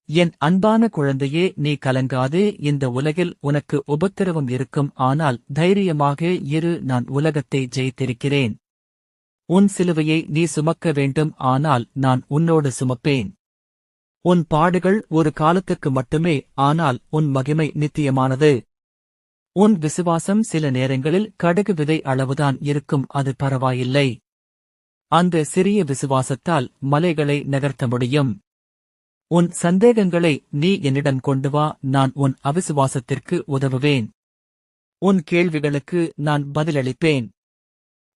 என் அன்பான குழந்தையே, நீ கலங்காதே. இந்த உலகில் உனக்கு உபத்திரவம் இருக்கும், ஆனால் தைரியமாக இரு. நான் உலகத்தை ஜெயித்திருக்கிறேன். உன் சிலுவையை நீ சுமக்க வேண்டும், ஆனால் நான் உன்னோடு சுமப்பேன். உன் பாடுகள் ஒரு காலத்துக்கு மட்டுமே, ஆனால் உன் மகிமை நித்தியமானது. உன் விசுவாசம் சில நேரங்களில் கடுகு விதை அளவுதான் இருக்கும், அது பரவாயில்லை. அந்த சிறிய விசுவாசத்தால் மலைகளை நகர்த்த முடியும். உன் சந்தேகங்களை நீ என்னிடம் கொண்டு வா, நான் உன் அவிசுவாசத்திற்கு உதவுவேன். உன் கேள்விகளுக்கு நான் பதிலளிப்பேன்.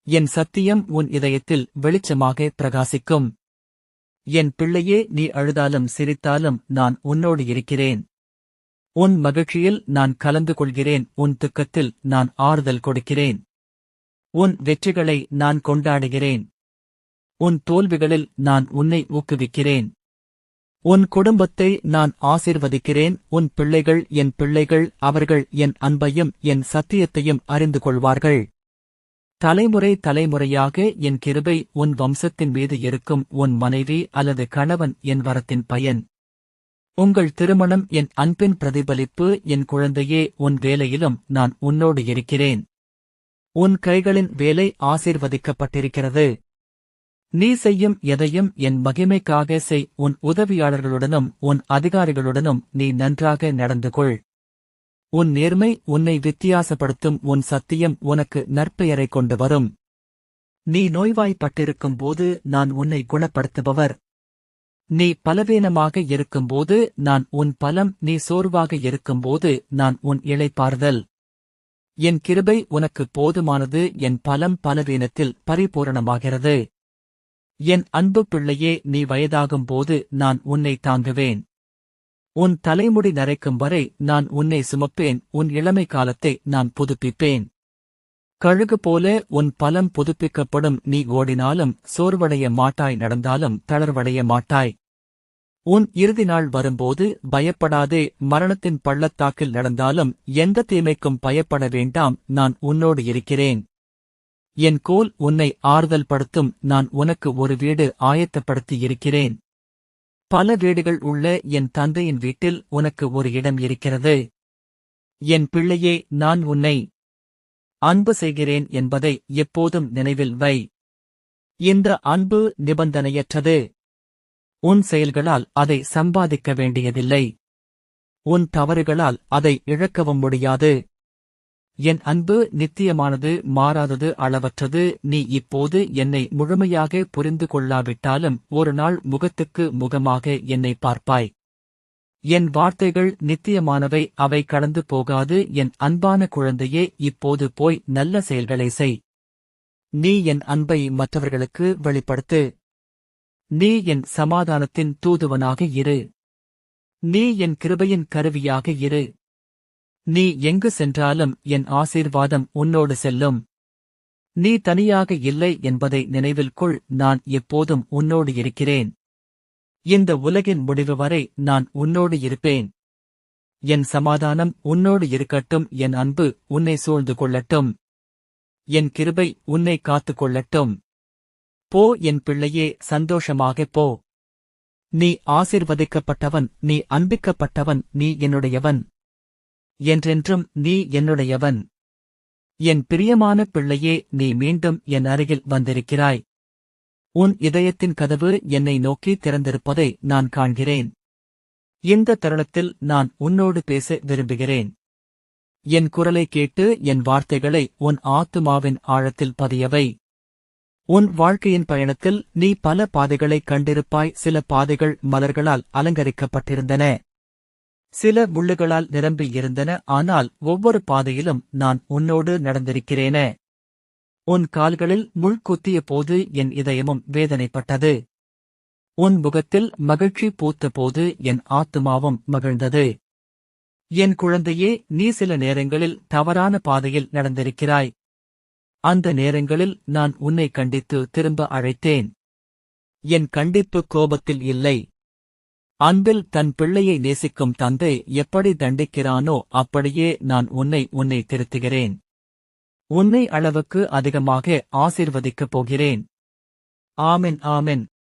என் சத்தியம் உன் இதயத்தில் வெளிச்சமாக பிரகாசிக்கும். என் பிள்ளையே, நீ அழுதாலும் சிரித்தாலும் நான் உன்னோடு இருக்கிறேன். உன் மகிழ்ச்சியில் நான் கலந்து கொள்கிறேன், உன் துக்கத்தில் நான் ஆறுதல் கொடுக்கிறேன். உன் வெற்றிகளை நான் கொண்டாடுகிறேன். உன் தோல்விகளில் நான் உன்னை ஊக்குவிக்கிறேன். உன் குடும்பத்தை நான் ஆசீர்வதிக்கிறேன். உன் பிள்ளைகள் என் பிள்ளைகள், அவர்கள் என் அன்பையும் என் சத்தியத்தையும் அறிந்து கொள்வார்கள். தலைமுறை தலைமுறையாக என் கிருபை உன் வம்சத்தின் மீது இருக்கும். உன் மனைவி அல்லது கணவன் என் வரத்தின் பயன். உங்கள் திருமணம் என் அன்பின் பிரதிபலிப்பு. என் குழந்தையே, உன் வேலையிலும் நான் உன்னோடு இருக்கிறேன். உன் கைகளின் வேலை ஆசீர்வதிக்கப்பட்டிருக்கிறது. நீ செய்யும் எதையும் என் மகிமைக்காக செய். உன் உதவியாளர்களுடனும் உன் அதிகாரிகளுடனும் நீ நன்றாக நடந்து கொள். உன் நேர்மை உன்னை வித்தியாசப்படுத்தும். உன் சத்தியம் உனக்கு நற்பெயரை கொண்டு வரும். நீ நோய்வாய்ப்பட்டிருக்கும் போது நான் உன்னை குணப்படுத்துபவர். நீ பலவீனமாக இருக்கும்போது நான் உன் பலம். நீ சோர்வாக இருக்கும்போது நான் உன் இளைப்பாறுதல். என் கிருபை உனக்கு போதுமானது. என் பலம் பலவீனத்தில் பரிபூரணமாகிறது. என் அன்பு பிள்ளையே, நீ வயதாகும்போது நான் உன்னை தாங்குவேன். உன் தலைமுடி நரைக்கும் வரை நான் உன்னை சுமப்பேன். உன் இளமை காலத்தை நான் புதுப்பிப்பேன். கழுகு போல உன் பலம் புதுப்பிக்கப்படும். நீ ஓடினாலும் சோர்வடைய மாட்டாய், நடந்தாலும் தளர்வடைய மாட்டாய். உன் இறுதி நாள் வரும்போது பயப்படாதே. மரணத்தின் பள்ளத்தாக்கில் நடந்தாலும் எந்த தீமைக்கும் பயப்பட வேண்டாம், நான் உன்னோடு இருக்கிறேன். என் கோல் உன்னை ஆறுதல் படுத்தும். நான் உனக்கு ஒரு வீடு ஆயத்தப்படுத்தியிருக்கிறேன். பல வீடுகள் உள்ள என் தந்தையின் வீட்டில் உனக்கு ஒரு இடம் இருக்கிறது. என் பிள்ளையே, நான் உன்னை அன்பு செய்கிறேன் என்பதை எப்போதும் நினைவில் வை. இந்த அன்பு நிபந்தனையற்றது. உன் செயல்களால் அதை சம்பாதிக்க வேண்டியதில்லை. உன் தவறுகளால் அதை இழக்கவும் முடியாது. என் அன்பு நித்தியமானது, மாறாதது, அளவற்றது. நீ இப்போது என்னை முழுமையாக புரிந்து கொள்ளாவிட்டாலும் ஒரு நாள் முகத்துக்கு முகமாக என்னை பார்ப்பாய். என் வார்த்தைகள் நித்தியமானவை, அவை கடந்து போகாது. என் அன்பான குழந்தையே, இப்போது போய் நல்ல செயல்களை செய். நீ என் அன்பை மற்றவர்களுக்கு வெளிப்படுத்து. நீ என் சமாதானத்தின் தூதுவனாக இரு. நீ என் கிருபையின் கருவியாக இரு. நீ எங்கு சென்றாலும் என் ஆசீர்வாதம் உன்னோடு செல்லும். நீ தனியாக இல்லை என்பதை நினைவில் கொள். நான் எப்போதும் உன்னோடு இருக்கிறேன். இந்த உலகின் முடிவு வரை நான் உன்னோடு இருப்பேன். என் சமாதானம் உன்னோடு இருக்கட்டும். என் அன்பு உன்னை சூழ்ந்து கொள்ளட்டும். என் கிருபை உன்னை காத்துக் கொள்ளட்டும். போ என் பிள்ளையே, சந்தோஷமாகப் போ. நீ ஆசீர்வதிக்கப்பட்டவன், நீ அன்பிக்கப்பட்டவன், நீ என்னுடையவன். என்றென்றும் நீ என்னுடையவன். என் பிரியமான பிள்ளையே, நீ மீண்டும் என் அருகில் வந்திருக்கிறாய். உன் இதயத்தின் கதவு என்னை நோக்கி திறந்திருப்பதை நான் காண்கிறேன். இந்த தருணத்தில் நான் உன்னோடு பேச விரும்புகிறேன். என் குரலை கேட்டு என் வார்த்தைகளை உன் ஆத்துமாவின் ஆழத்தில் பதியவை. உன் வாழ்க்கையின் பயணத்தில் நீ பல பாதைகளைக் கண்டிருப்பாய். சில பாதைகள் மலர்களால் அலங்கரிக்கப்பட்டிருந்தன. சில முள்ளுகளால் நிரம்பியிருந்தன. ஆனால் ஒவ்வொரு பாதையிலும் நான் உன்னோடு நடந்திருக்கிறேனே. உன் கால்களில் முள் குத்திய போது என் இதயமும் வேதனைப்பட்டது. உன் முகத்தில் மகிழ்ச்சி பூத்தபோது என் ஆத்துமாவும் மகிழ்ந்தது. என் குழந்தையே, நீ சில நேரங்களில் தவறான பாதையில் நடந்திருக்கிறாய். அந்த நேரங்களில் நான் உன்னை கண்டித்து திரும்ப அழைத்தேன். என் கண்டிப்பு கோபத்தில் இல்லை. அன்பில் தன் பிள்ளையை நேசிக்கும் தந்தை எப்படி தண்டிக்கிறானோ அப்படியே நான் உன்னை திருத்துகிறேன். உன்னை அளவுக்கு அதிகமாக ஆசீர்வதிக்கப் போகிறேன். ஆமென், ஆமென்.